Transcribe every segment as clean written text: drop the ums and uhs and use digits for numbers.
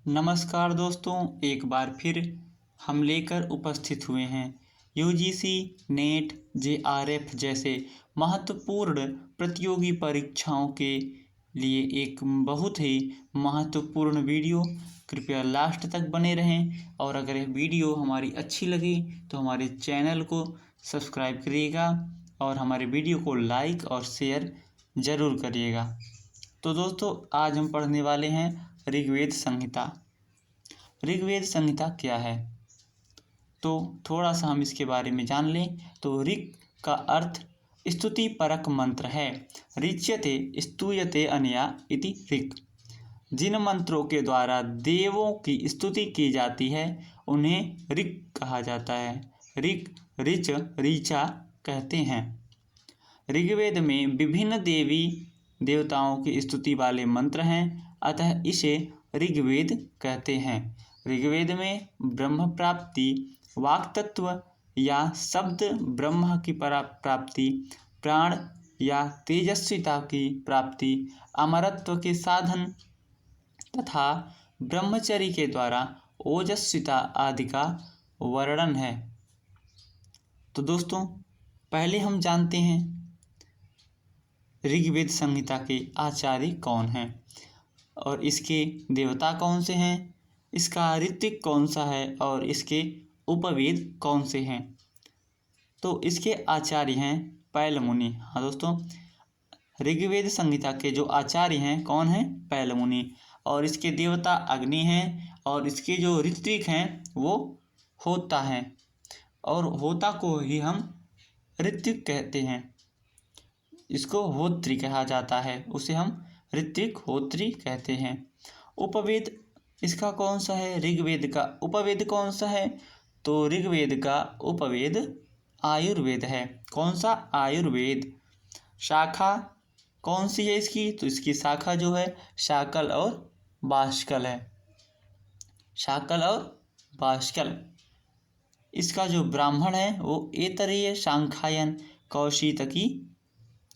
नमस्कार दोस्तों, एक बार फिर हम लेकर उपस्थित हुए हैं यूजीसी, नेट, जेआरएफ जैसे महत्वपूर्ण प्रतियोगी परीक्षाओं के लिए एक बहुत ही महत्वपूर्ण वीडियो। कृपया लास्ट तक बने रहें और अगर यह वीडियो हमारी अच्छी लगी तो हमारे चैनल को सब्सक्राइब करिएगा और हमारे वीडियो को लाइक और शेयर ज़रूर करिएगा। तो दोस्तों, आज हम पढ़ने वाले हैं ऋग्वेद संहिता। ऋग्वेद संहिता क्या है, तो थोड़ा सा हम इसके बारे में जान लें। तो ऋग का अर्थ स्तुति परक मंत्र है। ऋच्यते स्तूयते अनया इति ऋग। जिन मंत्रों के द्वारा देवों की स्तुति की जाती है उन्हें ऋग कहा जाता है। ऋग, ऋच, ऋचा कहते हैं। ऋग्वेद में विभिन्न देवी देवताओं की स्तुति वाले मंत्र हैं, अतः इसे ऋग्वेद कहते हैं। ऋग्वेद में ब्रह्म प्राप्ति, वाक तत्व या शब्द ब्रह्म की प्राप्ति, प्राण या तेजस्विता की प्राप्ति, अमरत्व के साधन तथा ब्रह्मचर्य के द्वारा ओजस्विता आदि का वर्णन है। तो दोस्तों, पहले हम जानते हैं ऋग्वेद संहिता के आचार्य कौन हैं और इसके देवता कौन से हैं, इसका ऋत्विक कौन सा है और इसके उपवेद कौन से हैं। तो इसके आचार्य हैं पैल मुनि। हाँ दोस्तों, ऋग्वेद संहिता के जो आचार्य हैं कौन हैं? पैल मुनि। और इसके देवता अग्नि हैं और इसके जो ऋत्विक हैं वो होता हैं और होता को ही हम ऋत्विक कहते हैं। इसको होत्री कहा जाता है, उसे हम ऋत्विक होत्री कहते हैं। उपवेद इसका कौन सा है? ऋग्वेद का उपवेद कौन सा है? तो ऋग्वेद का उपवेद आयुर्वेद है। कौन सा? आयुर्वेद। शाखा कौन सी है इसकी? तो इसकी शाखा जो है शाकल और बाष्कल है। शाकल और बाष्कल। इसका जो ब्राह्मण है वो ऐतरेय, सांख्यायन, कौशितकी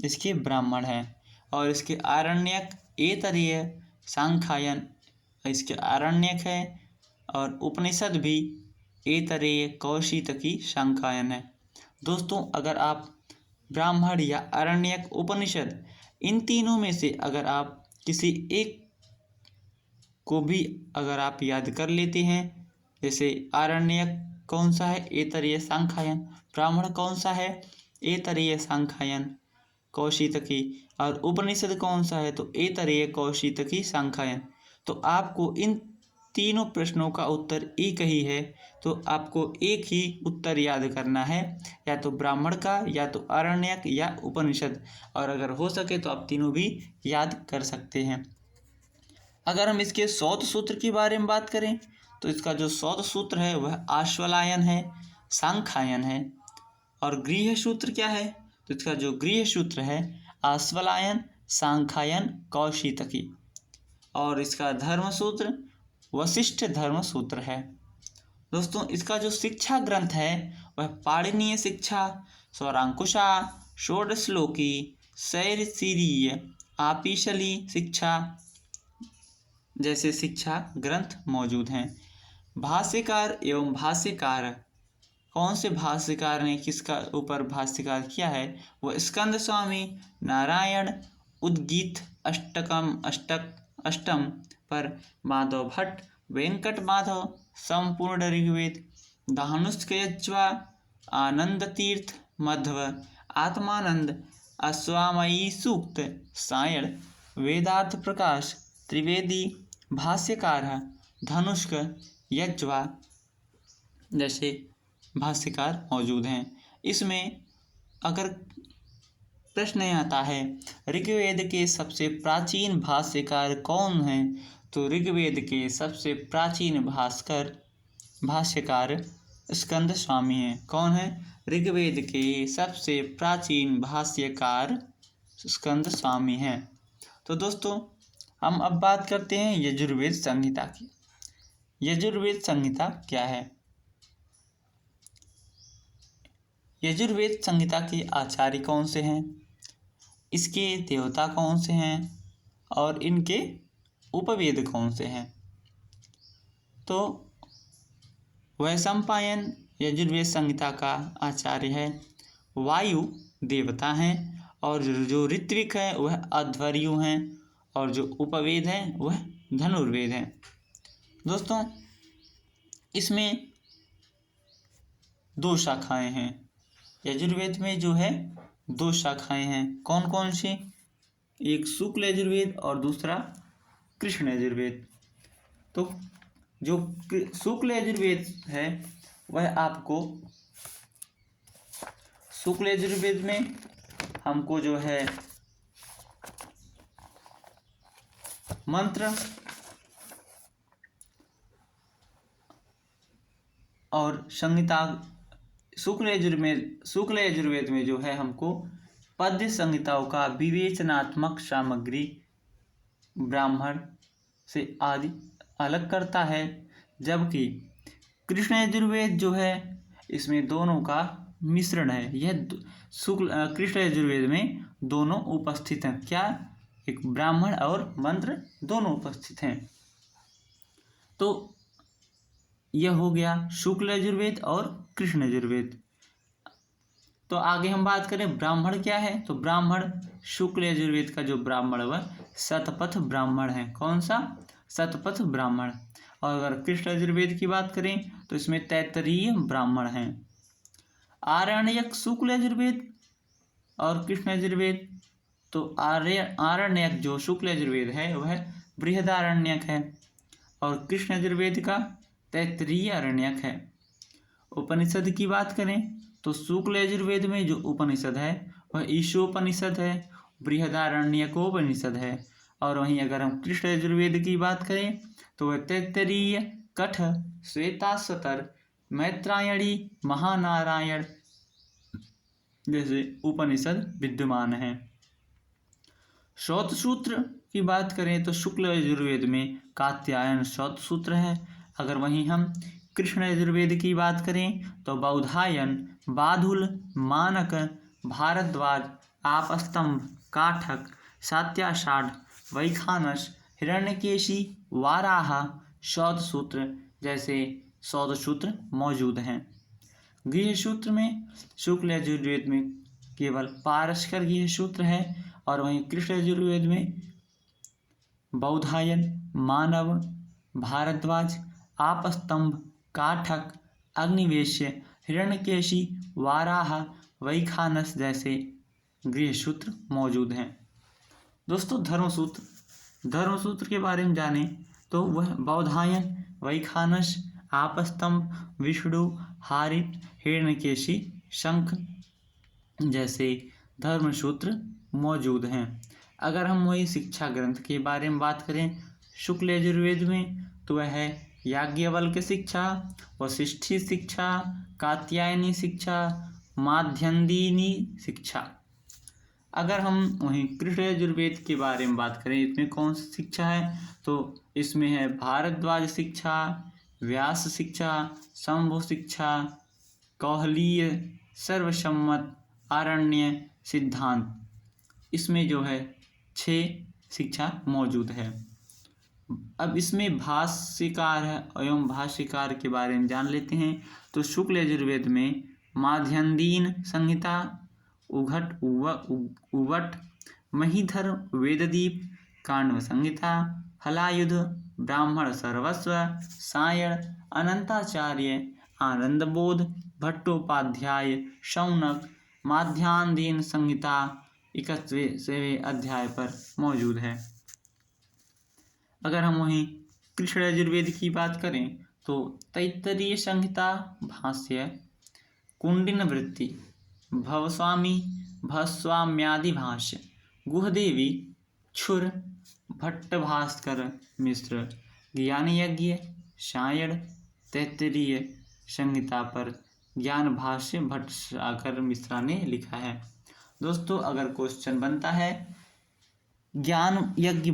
इसके ब्राह्मण हैं। और इसके आरण्यक ऐतरेय, सांख्यायन इसके आरण्यक है और उपनिषद भी ऐतरेय, कौशितकी, सांख्यायन है। दोस्तों, अगर आप ब्राह्मण या आरण्यक, उपनिषद इन तीनों में से अगर आप किसी एक को भी अगर आप याद कर लेते हैं, जैसे आरण्यक कौन सा है? ऐतरेय, सांख्यायन। ब्राह्मण कौन सा है? ऐतरेय, सांख्यायन, कौशितकी। और उपनिषद कौन सा है? तो ऐतरेय, कौशितकी, सांख्यायन। तो आपको इन तीनों प्रश्नों का उत्तर एक ही है, तो आपको एक ही उत्तर याद करना है, या तो ब्राह्मण का, या तो आरण्यक, या उपनिषद। और अगर हो सके तो आप तीनों भी याद कर सकते हैं। अगर हम इसके शौत सूत्र के बारे में बात करें तो इसका जो शौत सूत्र है वह आश्वलायन है, सांख्यायन है। और गृह सूत्र क्या है? तो इसका जो गृह सूत्र है आश्वलायन, सांख्यायन, कौशितकी। और इसका धर्म सूत्र वशिष्ठ धर्म सूत्र है। दोस्तों, इसका जो शिक्षा ग्रंथ है वह पाणिनीय शिक्षा, स्वरांकुशा, षोडशलोकी, शैरसीरीय, आपिशली शिक्षा जैसे शिक्षा ग्रंथ मौजूद हैं। भाष्यकार एवं भाष्यकार कौन से भाष्यकार ने किसका ऊपर भाष्यकार किया है? वह स्कंद स्वामी, नारायण उद्गीत अष्टम पर माधव भट्ट, वेंकट माधव, संपूर्ण ऋग्वेद, धानुष्कयज्वा, आनंद तीर्थ, मध्व, आत्मानंद, अश्वामयी सूक्त, सायण, वेदार्थ प्रकाश, त्रिवेदी, भाष्यकार, धनुष्क, यज्वा जैसे भाष्यकार मौजूद हैं। इसमें अगर प्रश्न आता है ऋग्वेद के सबसे प्राचीन भाष्यकार कौन हैं, तो ऋग्वेद के सबसे प्राचीन भाष्यकार स्कंद स्वामी हैं। कौन है? ऋग्वेद के सबसे प्राचीन भाष्यकार स्कंद स्वामी हैं। तो दोस्तों, हम अब बात करते हैं यजुर्वेद संहिता की। यजुर्वेद संहिता क्या है? यजुर्वेद संहिता के आचार्य कौन से हैं, इसके देवता कौन से हैं और इनके उपवेद कौन से हैं। तो वैशंपायन यजुर्वेद संहिता का आचार्य है, वायु देवता हैं, और जो ऋत्विक है वह अध्वर्यु हैं, और जो उपवेद है वह धनुर्वेद है। दोस्तों इसमें 2 शाखाएं हैं। यजुर्वेद में जो है 2 शाखाएं हैं। कौन कौन सी? एक शुक्ल यजुर्वेद और दूसरा कृष्ण यजुर्वेद। तो जो शुक्ल यजुर्वेद है वह आपको, शुक्ल यजुर्वेद में हमको जो है मंत्र और संहिता, शुक्ल यजुर्वेद में जो है हमको पद्य संहिताओं का विवेचनात्मक सामग्री ब्राह्मण से आदि अलग करता है, जबकि कृष्ण यजुर्वेद जो है इसमें दोनों का मिश्रण है। यह कृष्ण यजुर्वेद में दोनों उपस्थित हैं। क्या? एक ब्राह्मण और मंत्र दोनों उपस्थित हैं। तो यह हो गया शुक्ल यजुर्वेद और कृष्ण यजुर्वेद। तो आगे हम बात करें ब्राह्मण क्या है। तो ब्राह्मण, शुक्ल यजुर्वेद का जो ब्राह्मण वह शतपथ ब्राह्मण है। कौन सा? शतपथ ब्राह्मण। और अगर कृष्ण यजुर्वेद की बात करें तो इसमें तैत्तरीय ब्राह्मण हैं। आरण्यक शुक्ल यजुर्वेद और कृष्ण यजुर्वेद। तो आरण्यक जो शुक्ल यजुर्वेद है वह बृहदारण्यक है, और कृष्ण यजुर्वेद का तैत्तरीय अरण्यक है। उपनिषद की बात करें तो शुक्ल यजुर्वेद में जो उपनिषद है वह ईशोपनिषद है, बृहदारण्यकोपनिषद है। और वहीं अगर हम कृष्ण यजुर्वेद की बात करें तो वह तैत्तरीय, कठ, श्वेताश्वतर, मैत्रायणी, महानारायण जैसे उपनिषद विद्यमान हैं। श्रौतसूत्र की बात करें तो शुक्ल यजुर्वेद में कात्यायन श्रौतसूत्र है। अगर वहीं हम कृष्ण यजुर्वेद की बात करें तो बौधायन, बाधुल, मानक, भारद्वाज, आपस्तंभ, काठक, सात्याषाढ़, वैखानस, हिरण्यकेशी, वाराह, शौतसूत्र जैसे शौतसूत्र मौजूद हैं। गृहसूत्र में शुक्ल यजुर्वेद में केवल पारस्कर गृहसूत्र है, और वहीं कृष्ण यजुर्वेद में बौधायन, मानव, भारद्वाज, आपस्तंभ, काठक, अग्निवेश्य, हिरण्यकेशी, वाराह, वैखानस जैसे गृहसूत्र मौजूद हैं। दोस्तों धर्मसूत्र के बारे में जाने तो वह बौधायन, वैखानस, आपस्तंभ, विष्णु, हारित, हिरण्यकेशी, शंख जैसे धर्मसूत्र मौजूद हैं। अगर हम वही शिक्षा ग्रंथ के बारे में बात करें शुक्ल यजुर्वेद में तो वह है याज्ञवल्क्य शिक्षा, वशिष्ठी शिक्षा, कात्यायनी शिक्षा, माध्यन्दिनी शिक्षा। अगर हम वहीं कृष्ण यजुर्वेद के बारे में बात करें इसमें कौन सी शिक्षा है तो इसमें है भारद्वाज शिक्षा, व्यास शिक्षा, शंभु शिक्षा, कौहलीय, सर्वसम्मत, आरण्य, सिद्धांत। इसमें जो है 6 शिक्षा मौजूद है। अब इसमें भाष्यकार एवं भाष्यकार के बारे में जान लेते हैं। तो शुक्ल यजुर्वेद में माध्यन्दीन संहिता, उवट, महीधर, वेददीप, काण्व संहिता, हलायुध, ब्राह्मण सर्वस्व, सायण, अनंताचार्य, आनंदबोध, भट्टोपाध्याय, शौनक, माध्यान्दीन संहिता 21वें अध्याय पर मौजूद है। अगर हम वहीं कृष्ण यजुर्वेद की बात करें तो तैत्तरीय संहिता भाष्य, कुंडिन वृत्ति, भवस्वामी, भस्वाम्यादि भाष्य, गुहदेवी, क्षुर, भट्टभास्कर मिश्र, ज्ञान यज्ञ, सायण, तैत्तरीय संहिता पर ज्ञान भाष्य भट्टाचार्य मिश्रा ने लिखा है। दोस्तों अगर क्वेश्चन बनता है ज्ञान यज्ञ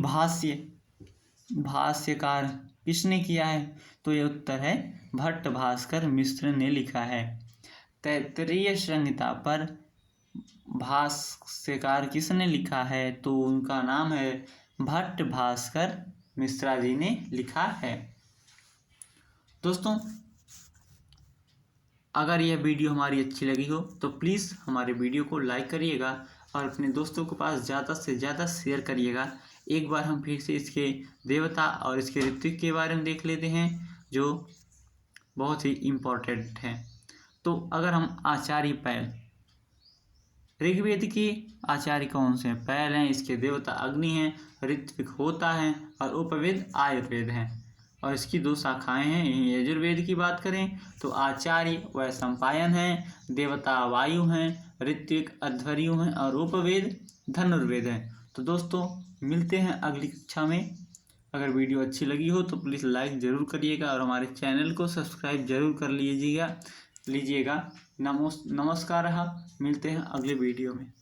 भाष्यकार किसने किया है तो ये उत्तर है भट्टभास्कर मिश्र ने लिखा है। तैत्तरीय संहिता पर भाष्यकार किसने लिखा है तो उनका नाम है भट्टभास्कर मिश्रा जी ने लिखा है। दोस्तों, अगर यह वीडियो हमारी अच्छी लगी हो तो प्लीज़ हमारे वीडियो को लाइक करिएगा और अपने दोस्तों के पास ज़्यादा से ज़्यादा शेयर करिएगा। एक बार हम फिर से इसके देवता और इसके ऋत्विक के बारे में देख लेते हैं, जो बहुत ही इम्पोर्टेंट है। तो अगर हम आचार्य पैल, ऋग्वेद के आचार्य कौन से हैं? पैल हैं, इसके देवता अग्नि हैं, ऋत्विक होता है और उपवेद आयुर्वेद हैं। और इसकी 2 शाखाएं हैं। यजुर्वेद की बात करें तो आचार्य वैशंपायन हैं, देवता वायु हैं, ऋत्विक अध्वर्यु हैं और उपवेद धनुर्वेद हैं। तो दोस्तों, मिलते हैं अगली कक्षा में। अगर वीडियो अच्छी लगी हो तो प्लीज़ लाइक ज़रूर करिएगा और हमारे चैनल को सब्सक्राइब जरूर कर लीजिएगा। नमस्कार। मिलते हैं अगले वीडियो में।